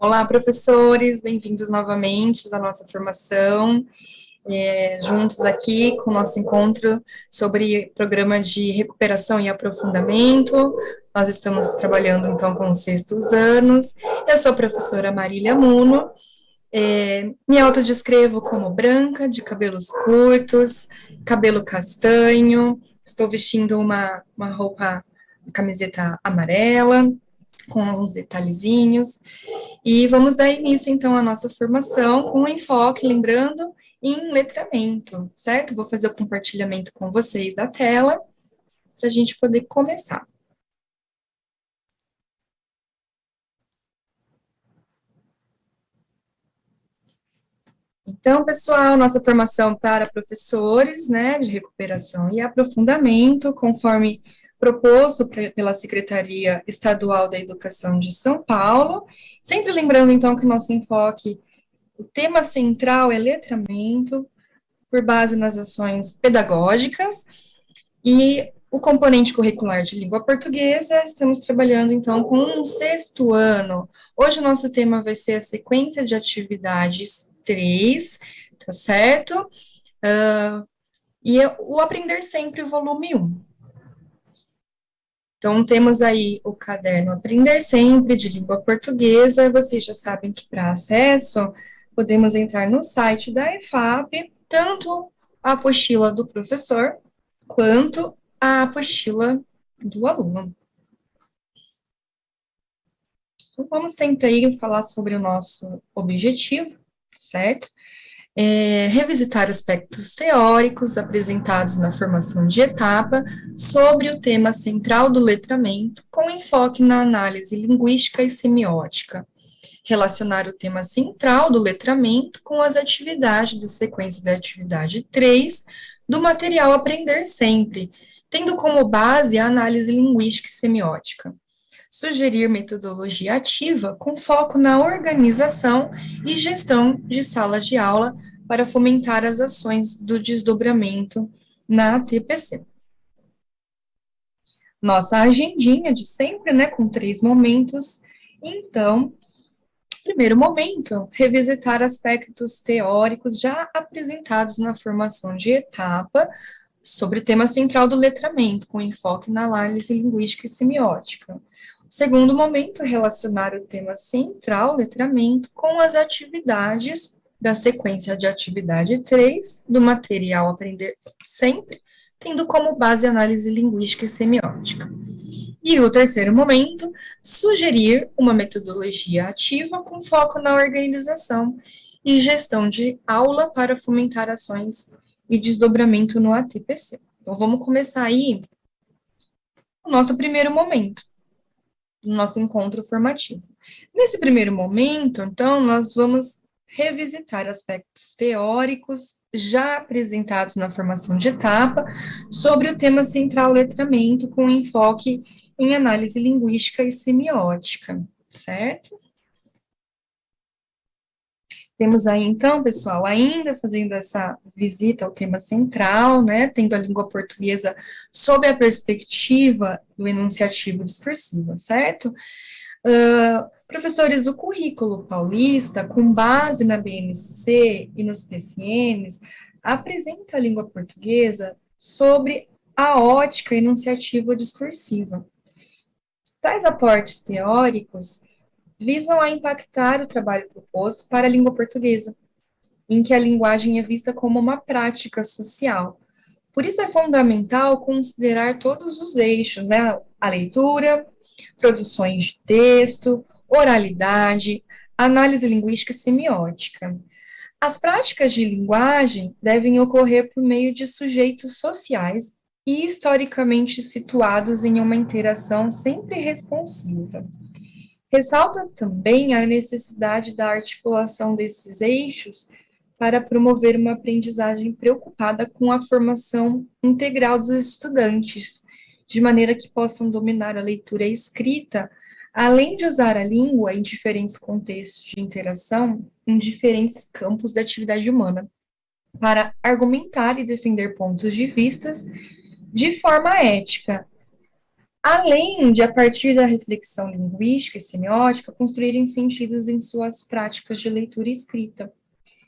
Olá, professores, bem-vindos novamente à nossa formação, juntos aqui com o nosso encontro sobre programa de recuperação e aprofundamento. Nós estamos trabalhando, então, com os sextos anos. Eu sou a professora Marília Muno, me autodescrevo como branca, de cabelos curtos, cabelo castanho, estou vestindo uma roupa, uma camiseta amarela, com alguns detalhezinhos. E vamos dar início, então, à nossa formação com um enfoque, lembrando, em letramento, certo? Vou fazer o compartilhamento com vocês da tela, para a gente poder começar. Então, pessoal, nossa formação para professores, né, de recuperação e aprofundamento, conforme proposto pela Secretaria Estadual da Educação de São Paulo, sempre lembrando, então, que nosso enfoque, o tema central é letramento, por base nas ações pedagógicas, e o componente curricular de língua portuguesa, estamos trabalhando, então, com um sexto ano. Hoje o nosso tema vai ser a sequência de atividades 3, tá certo? E o Aprender Sempre, volume 1. Então, temos aí o caderno Aprender Sempre, de língua portuguesa. Vocês já sabem que para acesso, podemos entrar no site da EFAP, tanto a apostila do professor, quanto a apostila do aluno. Então, vamos sempre aí falar sobre o nosso objetivo, certo? Revisitar aspectos teóricos apresentados na formação de etapa sobre o tema central do letramento, com enfoque na análise linguística e semiótica. Relacionar o tema central do letramento com as atividades da sequência da atividade 3 do material Aprender Sempre, tendo como base a análise linguística e semiótica. Sugerir metodologia ativa com foco na organização e gestão de sala de aula para fomentar as ações do desdobramento na TPC. Nossa agendinha de sempre, né, com 3 momentos. Então, primeiro momento, revisitar aspectos teóricos já apresentados na formação de etapa sobre o tema central do letramento, com enfoque na análise linguística e semiótica. Segundo momento, relacionar o tema central, letramento, com as atividades da sequência de atividade 3 do material Aprender Sempre, tendo como base a análise linguística e semiótica. E o terceiro momento, sugerir uma metodologia ativa com foco na organização e gestão de aula para fomentar ações e desdobramento no ATPC. Então, vamos começar aí o nosso primeiro momento, o nosso encontro formativo. Nesse primeiro momento, então, nós vamos revisitar aspectos teóricos já apresentados na formação de etapa sobre o tema central letramento, com enfoque em análise linguística e semiótica, certo? Temos aí, então, pessoal, ainda fazendo essa visita ao tema central, né, tendo a língua portuguesa sob a perspectiva do enunciativo discursivo, certo? Professores, o currículo paulista, com base na BNCC e nos PCNs, apresenta a língua portuguesa sobre a ótica enunciativa discursiva. Tais aportes teóricos visam a impactar o trabalho proposto para a língua portuguesa, em que a linguagem é vista como uma prática social. Por isso é fundamental considerar todos os eixos, né? A leitura, produções de texto, oralidade, análise linguística e semiótica. As práticas de linguagem devem ocorrer por meio de sujeitos sociais e historicamente situados em uma interação sempre responsiva. Ressalta também a necessidade da articulação desses eixos para promover uma aprendizagem preocupada com a formação integral dos estudantes, de maneira que possam dominar a leitura e a escrita, além de usar a língua em diferentes contextos de interação, em diferentes campos da atividade humana, para argumentar e defender pontos de vistas de forma ética, além de, a partir da reflexão linguística e semiótica, construírem sentidos em suas práticas de leitura e escrita,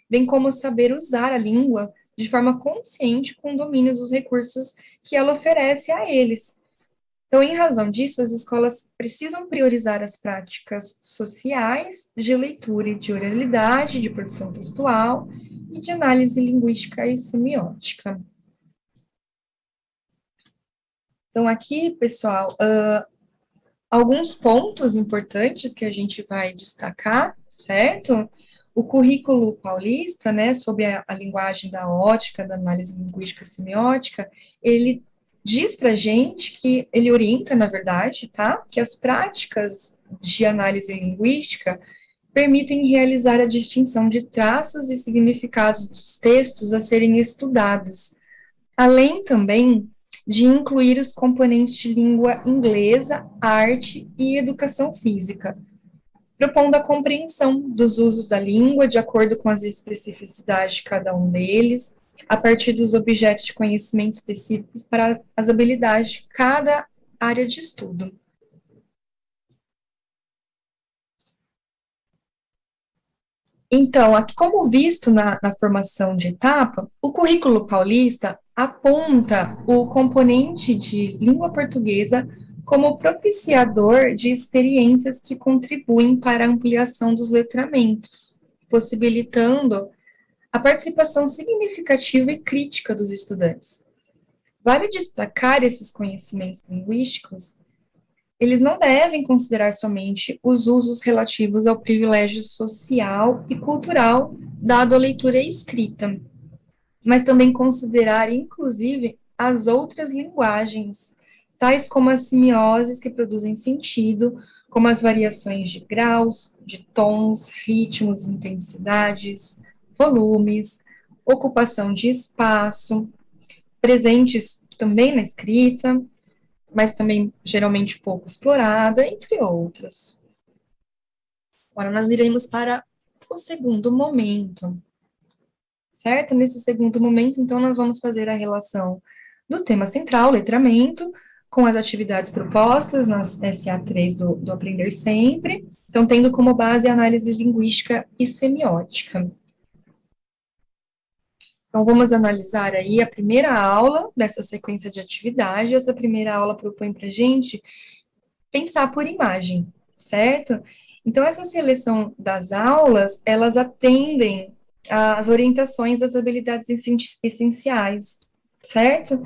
bem como saber usar a língua de forma consciente com o domínio dos recursos que ela oferece a eles. Então, em razão disso, as escolas precisam priorizar as práticas sociais de leitura e de oralidade, de produção textual e de análise linguística e semiótica. Então, aqui, pessoal, alguns pontos importantes que a gente vai destacar, certo? O currículo paulista, né, sobre a linguagem da ótica, da análise linguística e semiótica, ele diz para a gente que, ele orienta, na verdade, tá, que as práticas de análise linguística permitem realizar a distinção de traços e significados dos textos a serem estudados, além também de incluir os componentes de língua inglesa, arte e educação física, propondo a compreensão dos usos da língua de acordo com as especificidades de cada um deles, a partir dos objetos de conhecimento específicos para as habilidades de cada área de estudo. Então, aqui, como visto na formação de etapa, o currículo paulista aponta o componente de língua portuguesa como propiciador de experiências que contribuem para a ampliação dos letramentos, possibilitando a participação significativa e crítica dos estudantes. Vale destacar esses conhecimentos linguísticos, eles não devem considerar somente os usos relativos ao privilégio social e cultural dado à leitura e escrita, mas também considerar, inclusive, as outras linguagens, tais como as semioses que produzem sentido, como as variações de graus, de tons, ritmos, intensidades, volumes, ocupação de espaço, presentes também na escrita, mas também geralmente pouco explorada, entre outros. Agora nós iremos para o segundo momento, certo? Nesse segundo momento, então, nós vamos fazer a relação do tema central, letramento, com as atividades propostas nas SA3 do Aprender Sempre, então, tendo como base a análise linguística e semiótica. Então, vamos analisar aí a primeira aula dessa sequência de atividade. Essa primeira aula propõe para a gente pensar por imagem, certo? Então, essa seleção das aulas, elas atendem às orientações das habilidades essenciais, certo?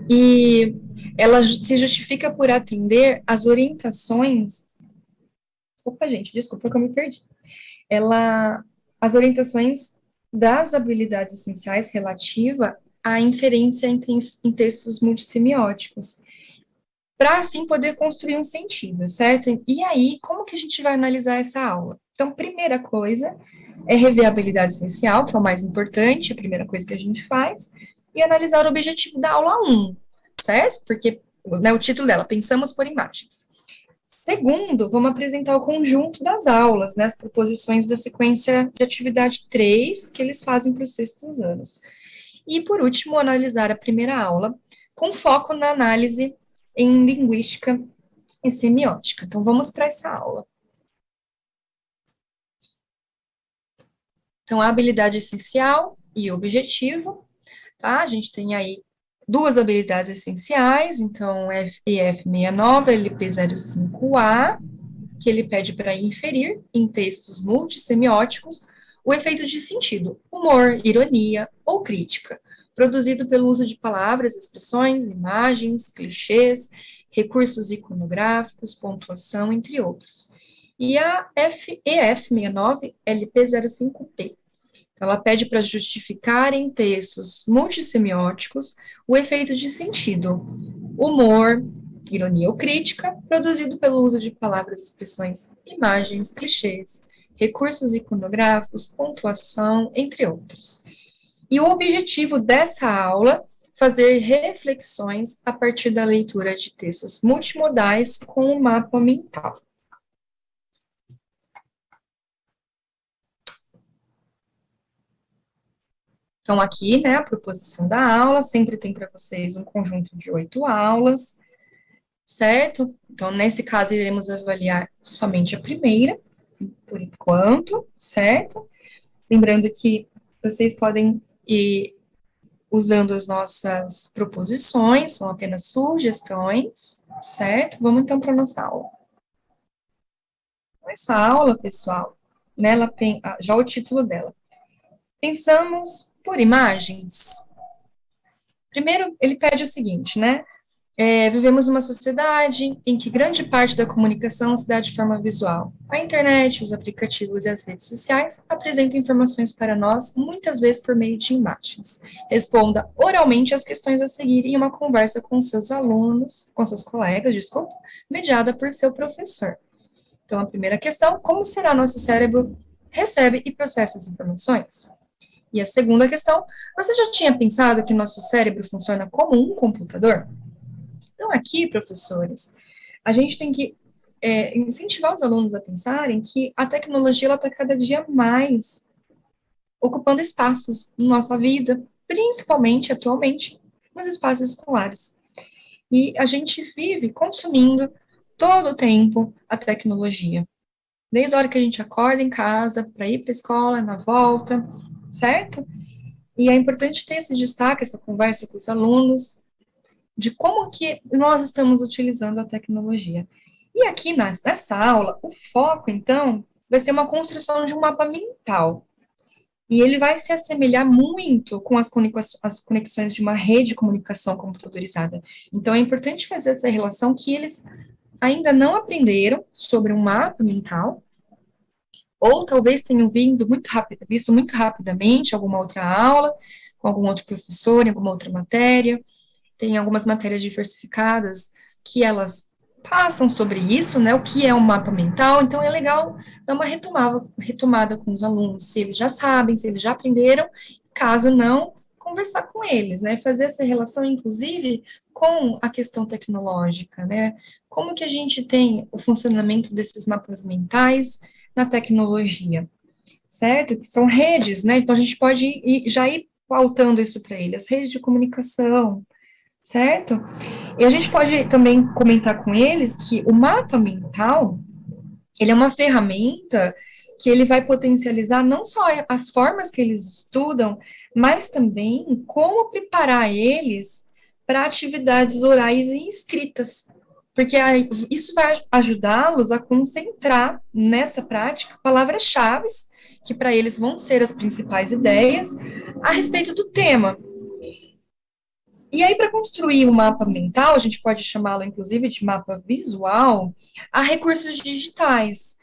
E ela se justifica por atender às orientações. Opa, gente, desculpa que eu me perdi. As orientações das habilidades essenciais relativa à inferência em textos multissemióticos, para assim poder construir um sentido, certo? E aí, como que a gente vai analisar essa aula? Então, primeira coisa é rever a habilidade essencial, que é o mais importante, a primeira coisa que a gente faz, e analisar o objetivo da aula 1, certo? Porque, né, o título dela, Pensamos por Imagens. Segundo, vamos apresentar o conjunto das aulas, né, as proposições da sequência de atividade 3 que eles fazem para os sextos anos. E, por último, analisar a primeira aula, com foco na análise em linguística e semiótica. Então, vamos para essa aula. Então, a habilidade essencial e objetivo, tá? A gente tem aí duas habilidades essenciais, então, EF69, LP05A, que ele pede para inferir, em textos multissemióticos, o efeito de sentido, humor, ironia ou crítica, produzido pelo uso de palavras, expressões, imagens, clichês, recursos iconográficos, pontuação, entre outros. E a EF69 LP05P. Então, ela pede para justificar em textos multissemióticos o efeito de sentido, humor, ironia ou crítica, produzido pelo uso de palavras, expressões, imagens, clichês, recursos iconográficos, pontuação, entre outros. E o objetivo dessa aula fazer reflexões a partir da leitura de textos multimodais com o mapa mental. Então, aqui, né, a proposição da aula, sempre tem para vocês um conjunto de 8 aulas, certo? Então, nesse caso, iremos avaliar somente a primeira, por enquanto, certo? Lembrando que vocês podem ir usando as nossas proposições, são apenas sugestões, certo? Vamos então para a nossa aula. Essa aula, pessoal, nela tem já o título dela. Pensamos por imagens. Primeiro, ele pede o seguinte, né? Vivemos numa sociedade em que grande parte da comunicação se dá de forma visual. A internet, os aplicativos e as redes sociais apresentam informações para nós, muitas vezes por meio de imagens. Responda oralmente às questões a seguir em uma conversa com seus alunos, com seus colegas, desculpa, mediada por seu professor. Então, a primeira questão, como será nosso cérebro recebe e processa as informações? E a segunda questão, você já tinha pensado que nosso cérebro funciona como um computador? Então, aqui, professores, a gente tem que incentivar os alunos a pensarem que a tecnologia está cada dia mais ocupando espaços na nossa vida, principalmente, atualmente, nos espaços escolares. E a gente vive consumindo todo o tempo a tecnologia. Desde a hora que a gente acorda em casa, para ir para a escola, na volta, certo? E é importante ter esse destaque, essa conversa com os alunos, de como que nós estamos utilizando a tecnologia. E aqui nessa aula, o foco, então, vai ser uma construção de um mapa mental. E ele vai se assemelhar muito com as conexões de uma rede de comunicação computadorizada. Então, é importante fazer essa relação que eles ainda não aprenderam sobre um mapa mental, ou talvez tenham visto muito rapidamente alguma outra aula, com algum outro professor, em alguma outra matéria. Tem algumas matérias diversificadas que elas passam sobre isso, né, o que é um mapa mental, então é legal dar uma retomada com os alunos, se eles já sabem, se eles já aprenderam, caso não, conversar com eles, né, fazer essa relação, inclusive, com a questão tecnológica, né, como que a gente tem o funcionamento desses mapas mentais na tecnologia, certo? São redes, né, então a gente pode já ir pautando isso para eles, as redes de comunicação, certo? E a gente pode também comentar com eles que o mapa mental, ele é uma ferramenta que ele vai potencializar não só as formas que eles estudam, mas também como preparar eles para atividades orais e escritas. Porque isso vai ajudá-los a concentrar nessa prática palavras-chave, que para eles vão ser as principais ideias, a respeito do tema. E aí, para construir um mapa mental, a gente pode chamá-lo, inclusive, de mapa visual, há recursos digitais.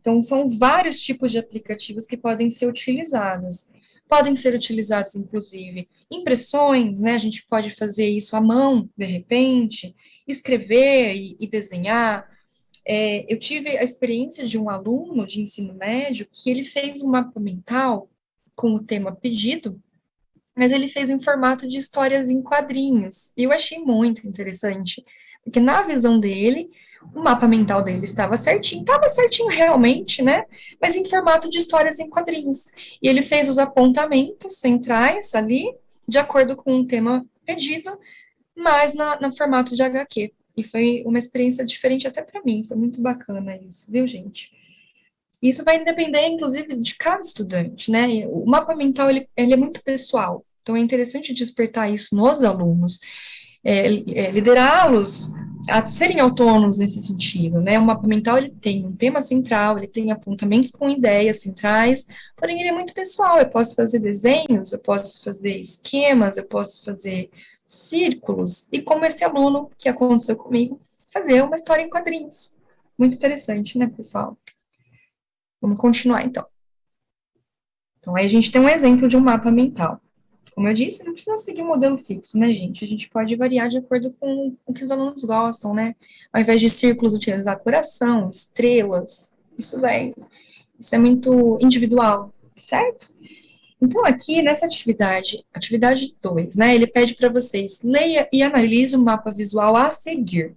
Então, são vários tipos de aplicativos que podem ser utilizados. Podem ser utilizados, inclusive, impressões, né? A gente pode fazer isso à mão, de repente, escrever e desenhar. Eu tive a experiência de um aluno de ensino médio que ele fez um mapa mental com o tema pedido, mas ele fez em formato de histórias em quadrinhos. E eu achei muito interessante, porque na visão dele, o mapa mental dele estava certinho realmente, né? Mas em formato de histórias em quadrinhos. E ele fez os apontamentos centrais ali, de acordo com o tema pedido, mas no formato de HQ. E foi uma experiência diferente até para mim, foi muito bacana isso, viu, gente? Isso vai depender, inclusive, de cada estudante, né? O mapa mental, ele é muito pessoal, então é interessante despertar isso nos alunos, liderá-los a serem autônomos nesse sentido, né? O mapa mental, ele tem um tema central, ele tem apontamentos com ideias centrais, porém ele é muito pessoal, eu posso fazer desenhos, eu posso fazer esquemas, eu posso fazer círculos, e como esse aluno que aconteceu comigo, fazer uma história em quadrinhos. Muito interessante, né, pessoal? Vamos continuar, então. Então, aí a gente tem um exemplo de um mapa mental. Como eu disse, não precisa seguir um modelo fixo, né, gente? A gente pode variar de acordo com o que os alunos gostam, né? Ao invés de círculos, utilizar coração, estrelas. Isso é muito individual, certo? Então, aqui nessa atividade 2, né, ele pede para vocês leia e analise o mapa visual a seguir.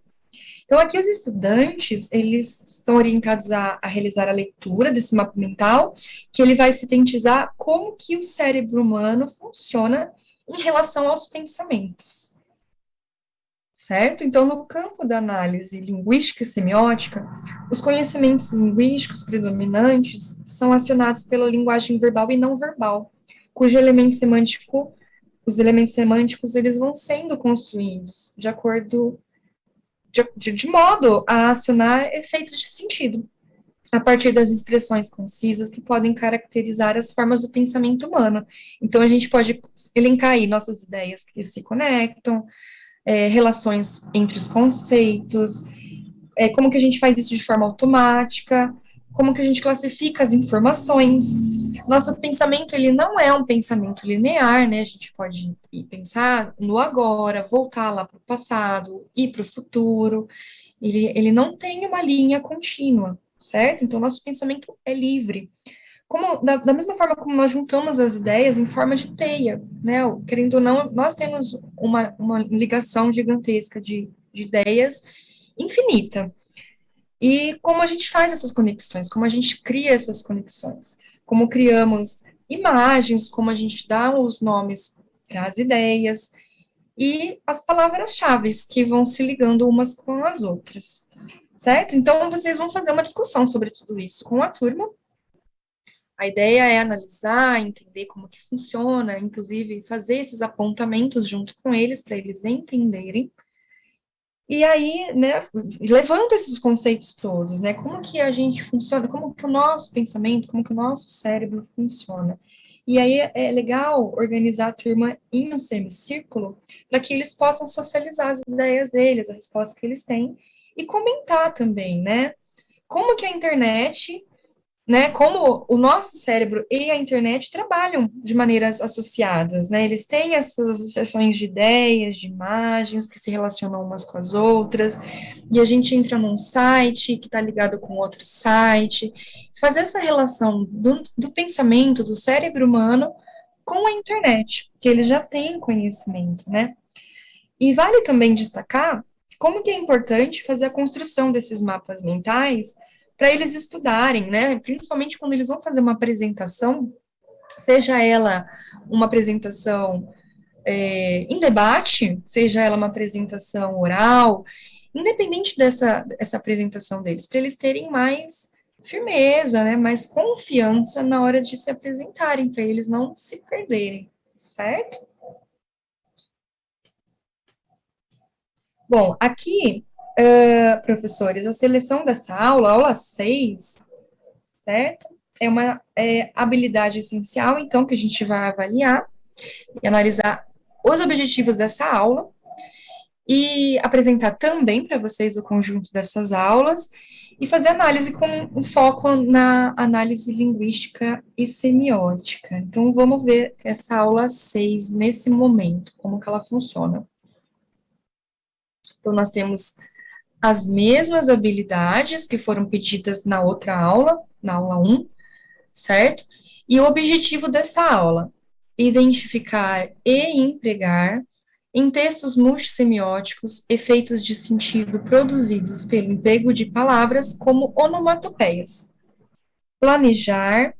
Então, aqui os estudantes, eles são orientados a realizar a leitura desse mapa mental, que ele vai sintetizar como que o cérebro humano funciona em relação aos pensamentos, certo? Então, no campo da análise linguística e semiótica, os conhecimentos linguísticos predominantes são acionados pela linguagem verbal e não verbal, cujo elemento semântico, os elementos semânticos, eles vão sendo construídos de acordo, de modo a acionar efeitos de sentido, a partir das expressões concisas que podem caracterizar as formas do pensamento humano. Então, a gente pode elencar aí nossas ideias que se conectam, relações entre os conceitos, como que a gente faz isso de forma automática, como que a gente classifica as informações. Nosso pensamento, ele não é um pensamento linear, né? A gente pode ir pensar no agora, voltar lá para o passado, ir para o futuro. Ele não tem uma linha contínua, certo? Então, nosso pensamento é livre. Como, da mesma forma como nós juntamos as ideias em forma de teia, né? Querendo ou não, nós temos uma ligação gigantesca de ideias infinita. E como a gente faz essas conexões, como a gente cria essas conexões, como criamos imagens, como a gente dá os nomes para as ideias e as palavras-chave que vão se ligando umas com as outras, certo? Então, vocês vão fazer uma discussão sobre tudo isso com a turma. A ideia é analisar, entender como que funciona, inclusive fazer esses apontamentos junto com eles, para eles entenderem. E aí, né, levanta esses conceitos todos, né, como que a gente funciona, como que o nosso pensamento, como que o nosso cérebro funciona. E aí é legal organizar a turma em um semicírculo para que eles possam socializar as ideias deles, as respostas que eles têm, e comentar também, né, como que a internet, né, como o nosso cérebro e a internet trabalham de maneiras associadas, né, eles têm essas associações de ideias, de imagens que se relacionam umas com as outras, e a gente entra num site que está ligado com outro site, fazer essa relação do pensamento, do cérebro humano com a internet, que eles já têm conhecimento, né, e vale também destacar como que é importante fazer a construção desses mapas mentais para eles estudarem, né? Principalmente quando eles vão fazer uma apresentação, seja ela uma apresentação em debate, seja ela uma apresentação oral, independente essa apresentação deles, para eles terem mais firmeza, né? Mais confiança na hora de se apresentarem, para eles não se perderem, certo? Bom, aqui, professores, a seleção dessa aula, aula 6, certo? É uma habilidade essencial, então, que a gente vai avaliar e analisar os objetivos dessa aula e apresentar também para vocês o conjunto dessas aulas e fazer análise com um foco na análise linguística e semiótica. Então, vamos ver essa aula 6 nesse momento, como que ela funciona. Então, nós temos as mesmas habilidades que foram pedidas na outra aula, na aula 1, certo? E o objetivo dessa aula, identificar e empregar em textos multissemióticos efeitos de sentido produzidos pelo emprego de palavras como onomatopeias. Planejar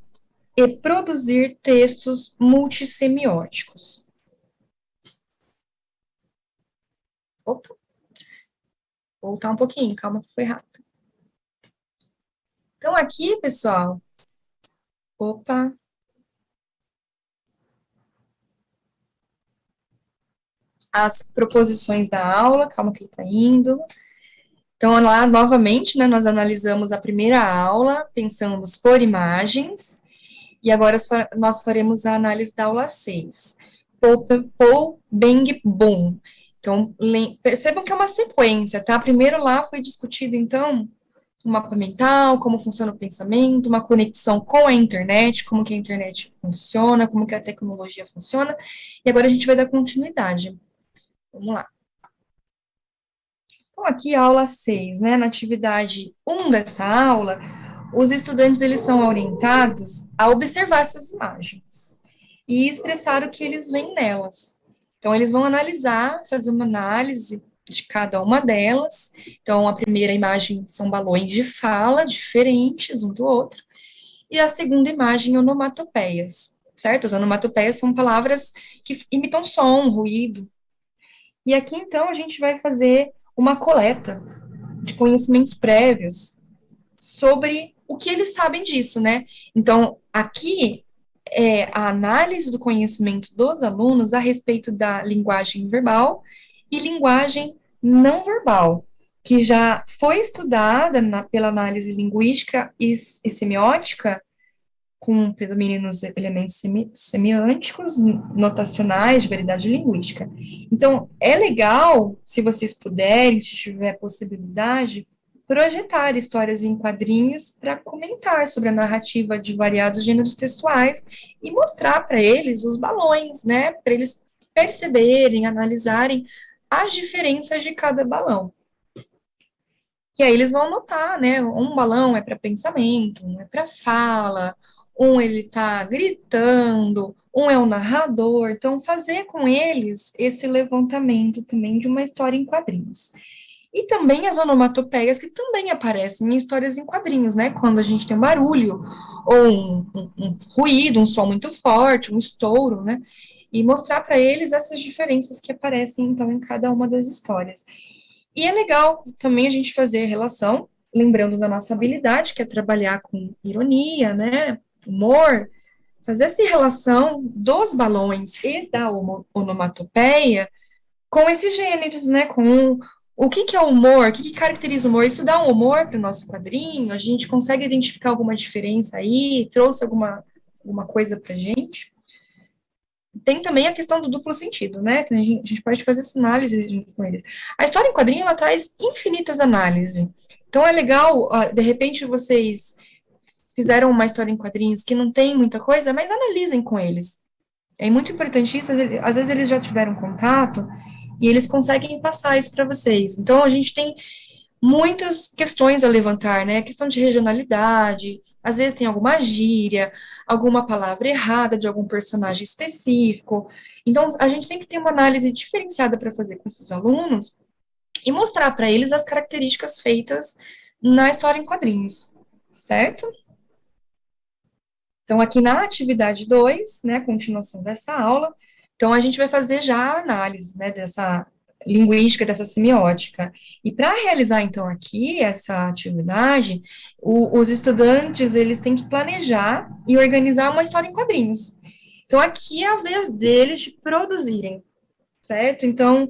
e produzir textos multissemióticos. Opa, voltar um pouquinho, calma que foi rápido. Então, aqui, pessoal, opa, as proposições da aula, calma que ele está indo. Então, lá, novamente, né, nós analisamos a primeira aula, pensamos por imagens, e agora nós faremos a análise da aula 6. Pou, bang, boom. Então, percebam que é uma sequência, tá? Primeiro lá foi discutido, então, o mapa mental, como funciona o pensamento, uma conexão com a internet, como que a internet funciona, como que a tecnologia funciona, e agora a gente vai dar continuidade. Vamos lá. Então, aqui a aula 6, né, na atividade 1 dessa aula, os estudantes, eles são orientados a observar essas imagens e expressar o que eles veem nelas. Então, eles vão analisar, fazer uma análise de cada uma delas. Então, a primeira imagem são balões de fala, diferentes um do outro, e a segunda imagem, onomatopeias, certo? As onomatopeias são palavras que imitam som, ruído, E aqui, então, a gente vai fazer uma coleta de conhecimentos prévios sobre o que eles sabem disso, né? Então, aqui é a análise do conhecimento dos alunos a respeito da linguagem verbal e linguagem não verbal, que já foi estudada pela análise linguística e semiótica, com predomínio nos elementos semiânticos, notacionais, de variedade linguística. Então, é legal, se vocês puderem, se tiver possibilidade, projetar histórias em quadrinhos para comentar sobre a narrativa de variados gêneros textuais e mostrar para eles os balões, né, para eles perceberem, analisarem as diferenças de cada balão. Que aí eles vão notar, né? Um balão é para pensamento, um é para fala, um ele está gritando, um é o narrador. Então, fazer com eles esse levantamento também de uma história em quadrinhos. E também as onomatopeias que também aparecem em histórias em quadrinhos, né? Quando a gente tem um barulho, ou um ruído, um som muito forte, um estouro, né? E mostrar para eles essas diferenças que aparecem, então, em cada uma das histórias. E é legal também a gente fazer relação, lembrando da nossa habilidade, que é trabalhar com ironia, né, humor, fazer essa relação dos balões e da onomatopeia com esses gêneros, né, com o que é o humor, o que caracteriza o humor, isso dá um humor para o nosso quadrinho, a gente consegue identificar alguma diferença aí, trouxe alguma coisa para gente. Tem também a questão do duplo sentido, né? Que a gente pode fazer essa análise junto com eles. A história em quadrinho, ela traz infinitas análises. Então, é legal, de repente, vocês fizeram uma história em quadrinhos que não tem muita coisa, mas analisem com eles. É muito importante isso, às vezes eles já tiveram contato e eles conseguem passar isso para vocês. Então, a gente tem muitas questões a levantar, né? A questão de regionalidade, às vezes tem alguma gíria, alguma palavra errada de algum personagem específico. Então, a gente sempre tem uma análise diferenciada para fazer com esses alunos e mostrar para eles as características feitas na história em quadrinhos, certo? Então, aqui na atividade 2, né, continuação dessa aula, então a gente vai fazer já a análise, né, dessa linguística, dessa semiótica. E para realizar, então, aqui essa atividade, os estudantes, eles têm que planejar e organizar uma história em quadrinhos. Então, aqui é a vez deles de produzirem, certo? Então,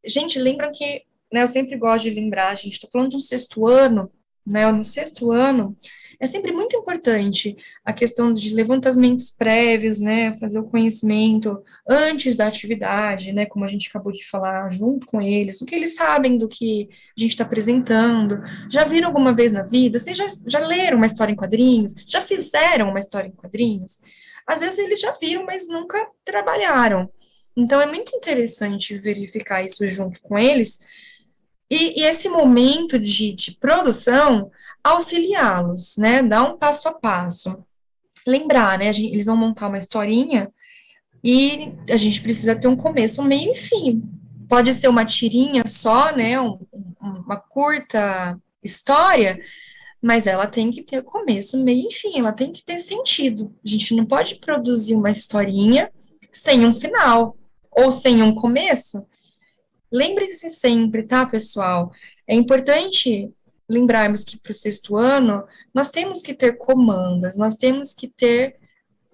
gente, lembra que, né, eu sempre gosto de lembrar, a gente está falando de um sexto ano, né, no sexto ano, é sempre muito importante a questão de levantamentos prévios, né, fazer o conhecimento antes da atividade, né, como a gente acabou de falar, junto com eles, o que eles sabem do que a gente está apresentando, já viram alguma vez na vida, vocês já leram uma história em quadrinhos, já fizeram uma história em quadrinhos, às vezes eles já viram, mas nunca trabalharam, então, é muito interessante verificar isso junto com eles e esse momento de produção auxiliá-los, né? Dar um passo a passo. Lembrar, né? Eles vão montar uma historinha e a gente precisa ter um começo, um meio e fim. Pode ser uma tirinha só, né? Uma curta história, mas ela tem que ter começo, meio e fim, ela tem que ter sentido. A gente não pode produzir uma historinha sem um final ou sem um começo. Lembre-se sempre, tá, pessoal? É importante lembrarmos que para o sexto ano nós temos que ter comandas, nós temos que ter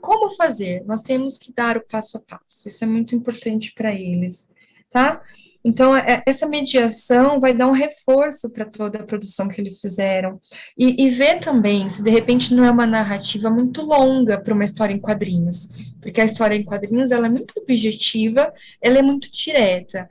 como fazer, nós temos que dar o passo a passo. Isso é muito importante para eles, tá? Então, essa mediação vai dar um reforço para toda a produção que eles fizeram. E ver também se de repente não é uma narrativa muito longa para uma história em quadrinhos, porque a história em quadrinhos ela é muito objetiva, ela é muito direta.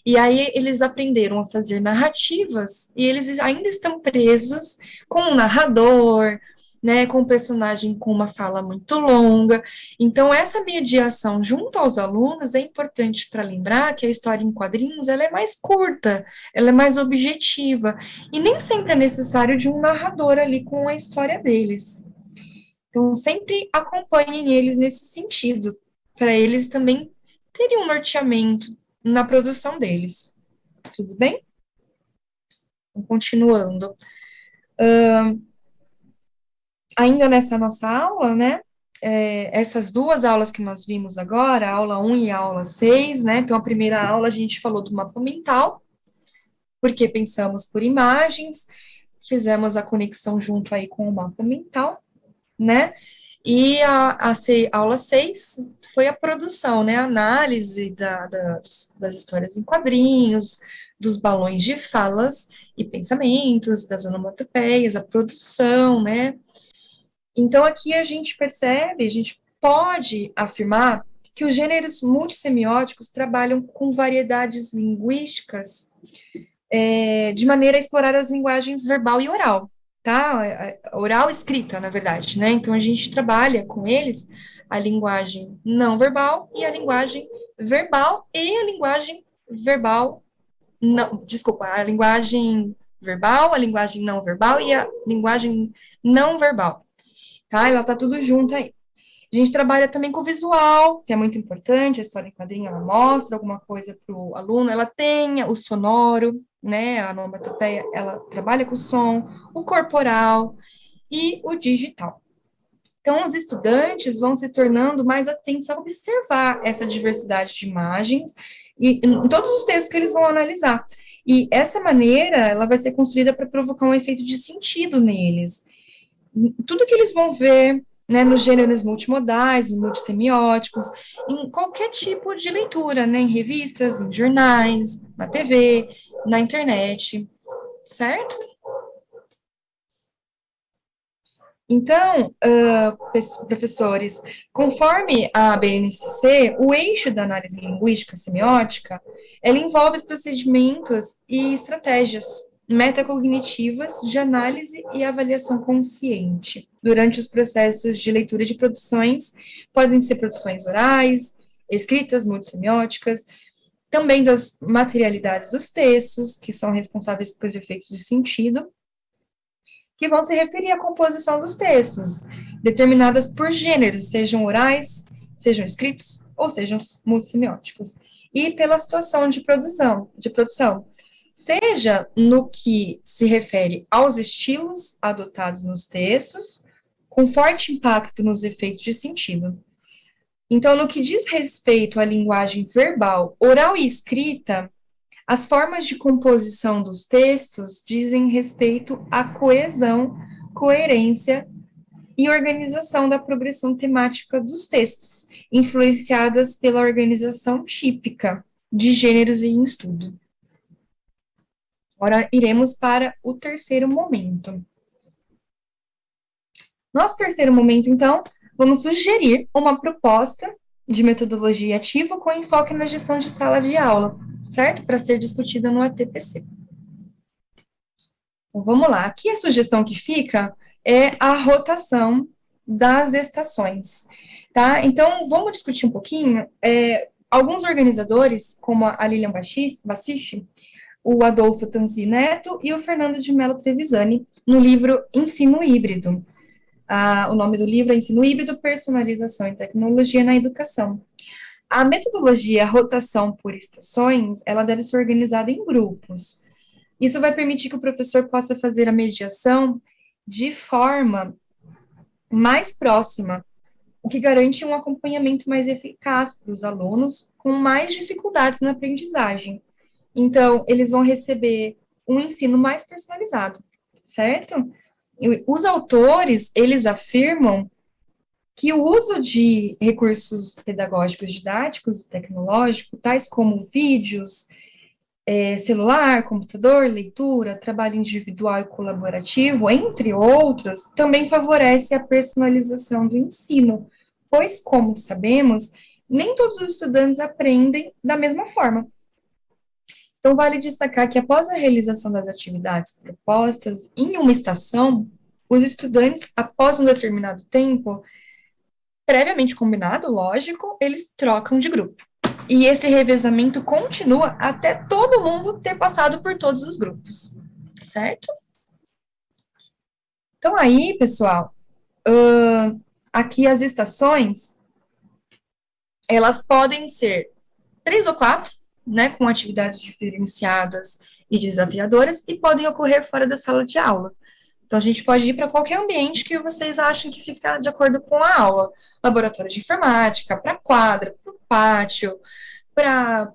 E aí eles aprenderam a fazer narrativas e eles ainda estão presos com um narrador, né, com um personagem com uma fala muito longa. Então, essa mediação junto aos alunos é importante para lembrar que a história em quadrinhos ela é mais curta, ela é mais objetiva, e nem sempre é necessário de um narrador ali com a história deles. Então, sempre acompanhem eles nesse sentido, para eles também terem um norteamento na produção deles. Tudo bem? Então, continuando. Ainda nessa nossa aula, né, essas duas aulas que nós vimos agora, a aula 1 e a aula 6, né? Então, a primeira aula a gente falou do mapa mental, porque pensamos por imagens, fizemos a conexão junto aí com o mapa mental, né? E a aula 6 foi a produção, né? A análise das histórias em quadrinhos, dos balões de falas e pensamentos, das onomatopeias, a produção, né? Então, aqui a gente percebe, a gente pode afirmar que os gêneros multissemióticos trabalham com variedades linguísticas de maneira a explorar as linguagens verbal e oral, tá? Oral e escrita, na verdade, né? Então, a gente trabalha com eles a linguagem não verbal e a linguagem verbal e a linguagem verbal, não, desculpa, a linguagem verbal, a linguagem não verbal e a linguagem não verbal, tá? Ela tá tudo junto aí. A gente trabalha também com o visual, que é muito importante, a história em quadrinho, ela mostra alguma coisa para o aluno, ela tem o sonoro, né, a onomatopeia, ela trabalha com o som, o corporal e o digital. Então, os estudantes vão se tornando mais atentos a observar essa diversidade de imagens e em todos os textos que eles vão analisar. E essa maneira, ela vai ser construída para provocar um efeito de sentido neles. Tudo que eles vão ver, né, nos gêneros multimodais, multissemióticos, em qualquer tipo de leitura, né, em revistas, em jornais, na TV, na internet, certo? Então, professores, conforme a BNCC, o eixo da análise linguística semiótica, ela envolve os procedimentos e estratégias metacognitivas de análise e avaliação consciente durante os processos de leitura de produções, podem ser produções orais, escritas, multissemióticas, também das materialidades dos textos, que são responsáveis pelos efeitos de sentido, que vão se referir à composição dos textos, determinadas por gêneros, sejam orais, sejam escritos ou sejam multissemióticos, e pela situação de produção, seja no que se refere aos estilos adotados nos textos, com forte impacto nos efeitos de sentido. Então, no que diz respeito à linguagem verbal, oral e escrita, as formas de composição dos textos dizem respeito à coesão, coerência e organização da progressão temática dos textos, influenciadas pela organização típica de gêneros em estudo. Agora iremos para o terceiro momento. Nosso terceiro momento, então, vamos sugerir uma proposta de metodologia ativa com enfoque na gestão de sala de aula, certo? Para ser discutida no ATPC. Então, vamos lá. Aqui a sugestão que fica é a rotação das estações, tá? Então, vamos discutir um pouquinho. Alguns organizadores, como a Lilian Bassich, o Adolfo Tanzi Neto e o Fernando de Mello Trevisani, no livro Ensino Híbrido. O nome do livro é Ensino Híbrido, Personalização e Tecnologia na Educação. A metodologia rotação por estações, ela deve ser organizada em grupos. Isso vai permitir que o professor possa fazer a mediação de forma mais próxima, o que garante um acompanhamento mais eficaz para os alunos com mais dificuldades na aprendizagem. Então, eles vão receber um ensino mais personalizado, certo? E os autores, eles afirmam que o uso de recursos pedagógicos, didáticos e tecnológicos, tais como vídeos, celular, computador, leitura, trabalho individual e colaborativo, entre outros, também favorece a personalização do ensino, pois, como sabemos, nem todos os estudantes aprendem da mesma forma. Então, vale destacar que após a realização das atividades propostas em uma estação, os estudantes, após um determinado tempo, previamente combinado, lógico, eles trocam de grupo. E esse revezamento continua até todo mundo ter passado por todos os grupos, certo? Então, aí, pessoal, aqui as estações, elas podem ser 3 ou 4, né, com atividades diferenciadas e desafiadoras, e podem ocorrer fora da sala de aula. Então, a gente pode ir para qualquer ambiente que vocês achem que fica de acordo com a aula. Laboratório de informática, para quadra, para o pátio, para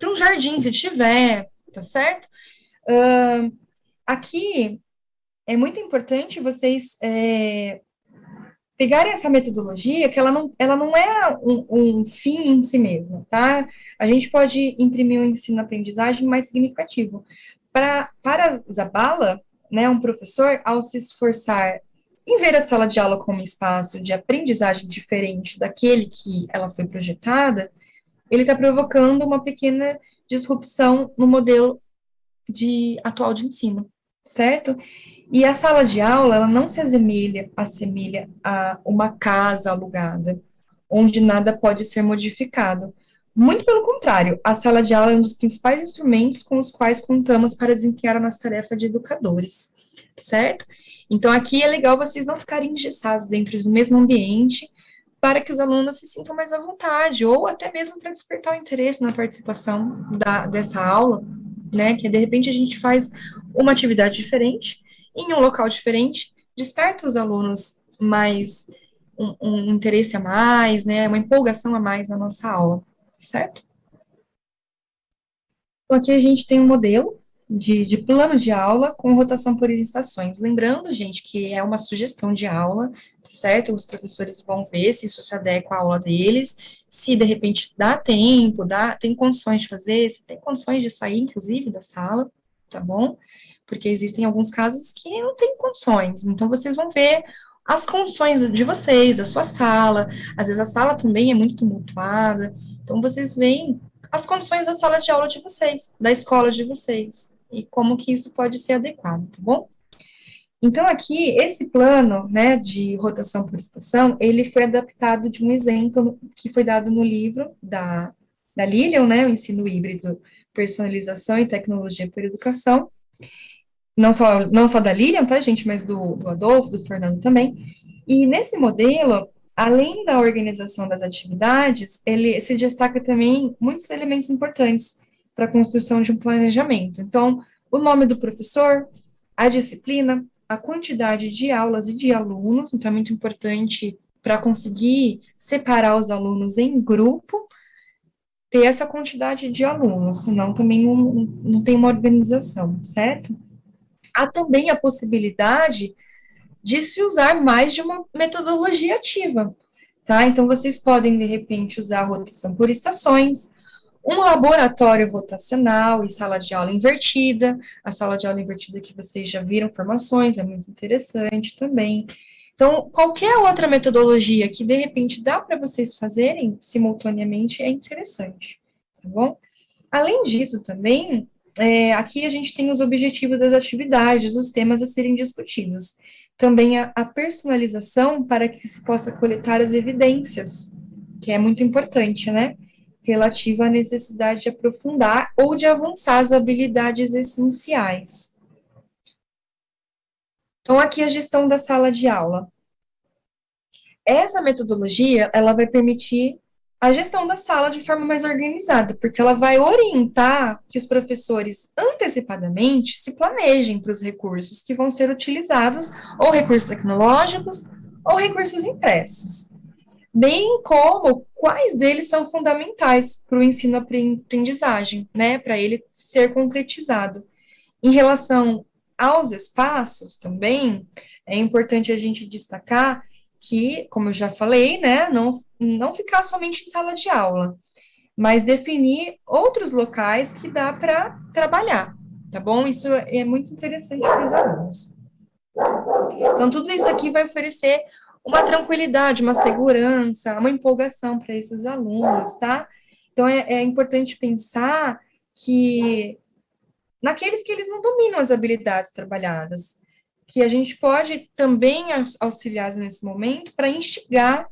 um jardim, se tiver, tá certo? Aqui é muito importante vocês pegarem essa metodologia, que ela não é um fim em si mesma, tá? A gente pode imprimir um ensino-aprendizagem mais significativo. Para Zabala, né, um professor, ao se esforçar em ver a sala de aula como um espaço de aprendizagem diferente daquele que ela foi projetada, ele está provocando uma pequena disrupção no modelo atual de ensino, certo? E a sala de aula, ela não se assemelha a uma casa alugada, onde nada pode ser modificado. Muito pelo contrário, a sala de aula é um dos principais instrumentos com os quais contamos para desempenhar a nossa tarefa de educadores, certo? Então, aqui é legal vocês não ficarem engessados dentro do mesmo ambiente, para que os alunos se sintam mais à vontade, ou até mesmo para despertar o interesse na participação dessa aula, né? Que de repente a gente faz uma atividade diferente, em um local diferente, desperta os alunos mais um interesse a mais, né? Uma empolgação a mais na nossa aula, certo? Então, aqui a gente tem um modelo de plano de aula com rotação por estações. Lembrando, gente, que é uma sugestão de aula, certo? Os professores vão ver se isso se adequa à aula deles, se de repente dá tempo, tem condições de fazer, se tem condições de sair, inclusive, da sala, tá bom? Porque existem alguns casos que não tem condições. Então, vocês vão ver as condições de vocês, da sua sala. Às vezes a sala também é muito tumultuada. Então, vocês veem as condições da sala de aula de vocês, da escola de vocês, e como que isso pode ser adequado, tá bom? Então, aqui, esse plano, né, de rotação por estação, ele foi adaptado de um exemplo que foi dado no livro da Lilian, né, o ensino híbrido, personalização e tecnologia por educação, não só da Lilian, tá, gente, mas do Adolfo, do Fernando também, e nesse modelo, além da organização das atividades, ele se destaca também muitos elementos importantes para a construção de um planejamento. Então, o nome do professor, a disciplina, a quantidade de aulas e de alunos, então é muito importante para conseguir separar os alunos em grupo, ter essa quantidade de alunos, senão também não tem uma organização, certo? Há também a possibilidade de se usar mais de uma metodologia ativa, tá? Então, vocês podem, de repente, usar a rotação por estações, um laboratório rotacional e sala de aula invertida. A sala de aula invertida que vocês já viram formações, é muito interessante também. Então, qualquer outra metodologia que, de repente, dá para vocês fazerem simultaneamente é interessante, tá bom? Além disso, também, aqui a gente tem os objetivos das atividades, os temas a serem discutidos. Também a personalização para que se possa coletar as evidências, que é muito importante, né? Relativa à necessidade de aprofundar ou de avançar as habilidades essenciais. Então, aqui a gestão da sala de aula. Essa metodologia, ela vai permitir a gestão da sala de forma mais organizada, porque ela vai orientar que os professores antecipadamente se planejem para os recursos que vão ser utilizados, ou recursos tecnológicos, ou recursos impressos, bem como quais deles são fundamentais para o ensino-aprendizagem, né, para ele ser concretizado. Em relação aos espaços também, é importante a gente destacar que, como eu já falei, né, não ficar somente em sala de aula, mas definir outros locais que dá para trabalhar, tá bom? Isso é muito interessante para os alunos. Então, tudo isso aqui vai oferecer uma tranquilidade, uma segurança, uma empolgação para esses alunos, tá? Então, é importante pensar que naqueles que eles não dominam as habilidades trabalhadas, que a gente pode também auxiliar nesse momento para instigar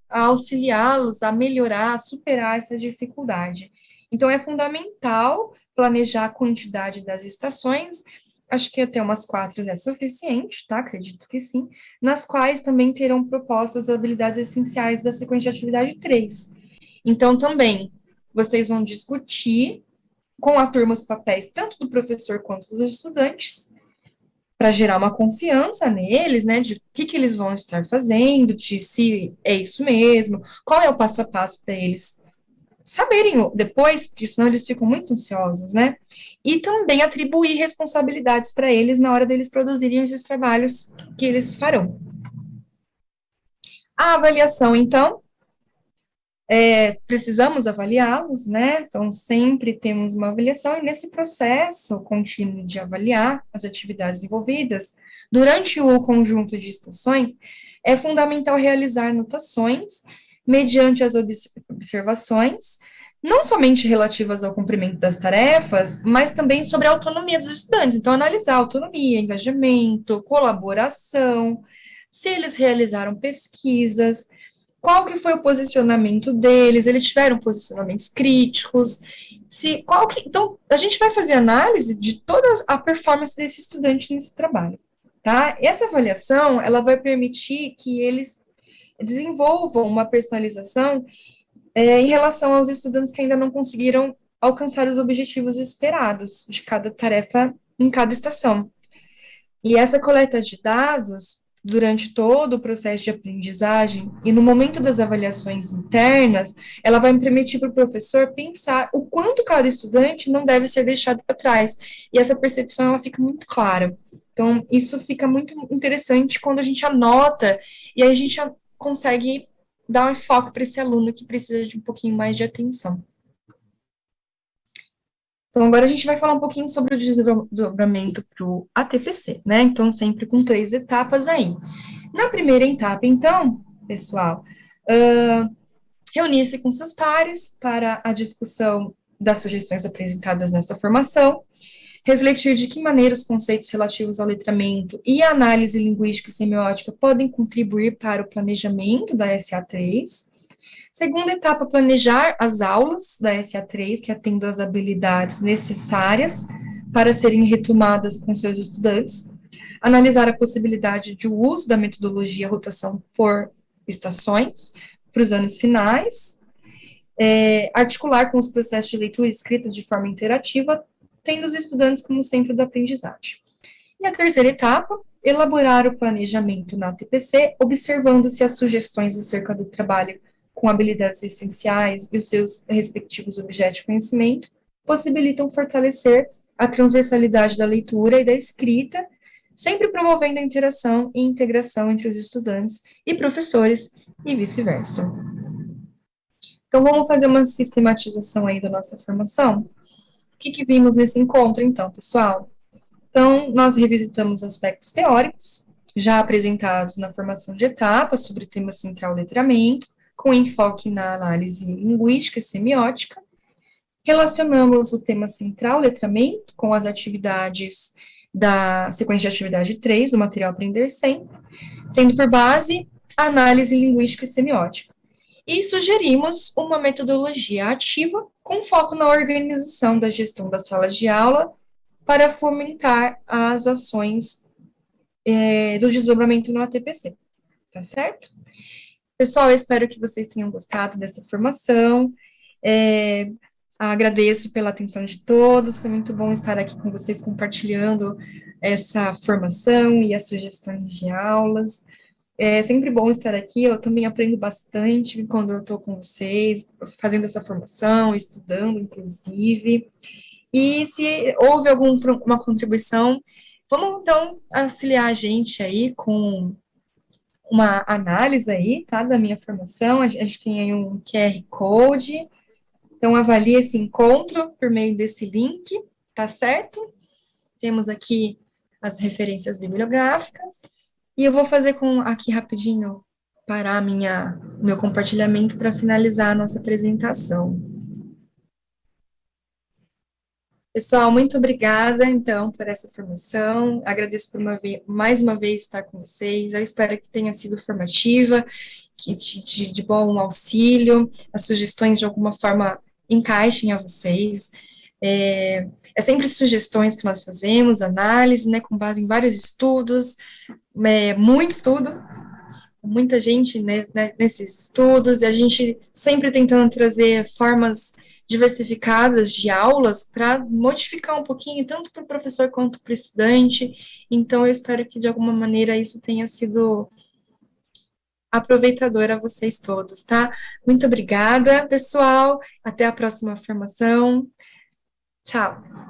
a auxiliá-los a melhorar, a superar essa dificuldade. Então, é fundamental planejar a quantidade das estações, acho que até umas 4 é suficiente, tá? Acredito que sim, nas quais também terão propostas as habilidades essenciais da sequência de atividade 3. Então, também, vocês vão discutir com a turma os papéis tanto do professor quanto dos estudantes, para gerar uma confiança neles, né, de o que eles vão estar fazendo, de se é isso mesmo, qual é o passo a passo para eles saberem depois, porque senão eles ficam muito ansiosos, né? E também atribuir responsabilidades para eles na hora deles produzirem esses trabalhos que eles farão. A avaliação, então, precisamos avaliá-los, né? Então, sempre temos uma avaliação, e nesse processo contínuo de avaliar as atividades envolvidas, durante o conjunto de estações, é fundamental realizar anotações mediante as observações, não somente relativas ao cumprimento das tarefas, mas também sobre a autonomia dos estudantes. Então, analisar autonomia, engajamento, colaboração, se eles realizaram pesquisas, qual que foi o posicionamento deles, eles tiveram posicionamentos críticos, então, a gente vai fazer análise de toda a performance desse estudante nesse trabalho, tá? Essa avaliação, ela vai permitir que eles desenvolvam uma personalização em relação aos estudantes que ainda não conseguiram alcançar os objetivos esperados de cada tarefa em cada estação. E essa coleta de dados, durante todo o processo de aprendizagem e no momento das avaliações internas, ela vai permitir para o professor pensar o quanto cada estudante não deve ser deixado para trás. E essa percepção, ela fica muito clara. Então, isso fica muito interessante quando a gente anota e aí a gente consegue dar um foco para esse aluno que precisa de um pouquinho mais de atenção. Então, agora a gente vai falar um pouquinho sobre o desdobramento para o ATPC, né? Então, sempre com 3 etapas aí. Na primeira etapa, então, pessoal, reunir-se com seus pares para a discussão das sugestões apresentadas nessa formação, refletir de que maneira os conceitos relativos ao letramento e a análise linguística e semiótica podem contribuir para o planejamento da SA3. Segunda etapa, planejar as aulas da SA3, que atendam às habilidades necessárias para serem retomadas com seus estudantes. Analisar a possibilidade de uso da metodologia rotação por estações para os anos finais. Articular com os processos de leitura e escrita de forma interativa, tendo os estudantes como centro da aprendizagem. E a terceira etapa, elaborar o planejamento na TPC, observando se as sugestões acerca do trabalho com habilidades essenciais e os seus respectivos objetos de conhecimento possibilitam fortalecer a transversalidade da leitura e da escrita, sempre promovendo a interação e integração entre os estudantes e professores e vice-versa. Então, vamos fazer uma sistematização aí da nossa formação? O que vimos nesse encontro, então, pessoal? Então, nós revisitamos aspectos teóricos, já apresentados na formação de etapas, sobre o tema central letramento, com enfoque na análise linguística e semiótica. Relacionamos o tema central letramento com as atividades da sequência de atividade 3 do material Aprender Sempre, tendo por base a análise linguística e semiótica. E sugerimos uma metodologia ativa com foco na organização da gestão das salas de aula para fomentar as ações do desdobramento no ATPC, tá certo? Pessoal, eu espero que vocês tenham gostado dessa formação, agradeço pela atenção de todos, foi muito bom estar aqui com vocês compartilhando essa formação e as sugestões de aulas. É sempre bom estar aqui, eu também aprendo bastante quando eu estou com vocês, fazendo essa formação, estudando, inclusive. E se houve alguma contribuição, vamos então auxiliar a gente aí com uma análise aí, tá, da minha formação. A gente tem aí um QR Code, então avalie esse encontro por meio desse link, tá certo? Temos aqui as referências bibliográficas, e eu vou fazer aqui rapidinho, parar meu compartilhamento para finalizar a nossa apresentação. Pessoal, muito obrigada, então, por essa formação. Agradeço por mais uma vez estar com vocês. Eu espero que tenha sido formativa, que de bom auxílio, as sugestões de alguma forma encaixem a vocês. É sempre sugestões que nós fazemos, análise, né, com base em vários estudos, muito estudo, muita gente, né, nesses estudos, e a gente sempre tentando trazer formas diversificadas de aulas para modificar um pouquinho, tanto para o professor quanto para o estudante. Então, eu espero que, de alguma maneira, isso tenha sido aproveitador a vocês todos, tá? Muito obrigada, pessoal. Até a próxima formação. Tchau.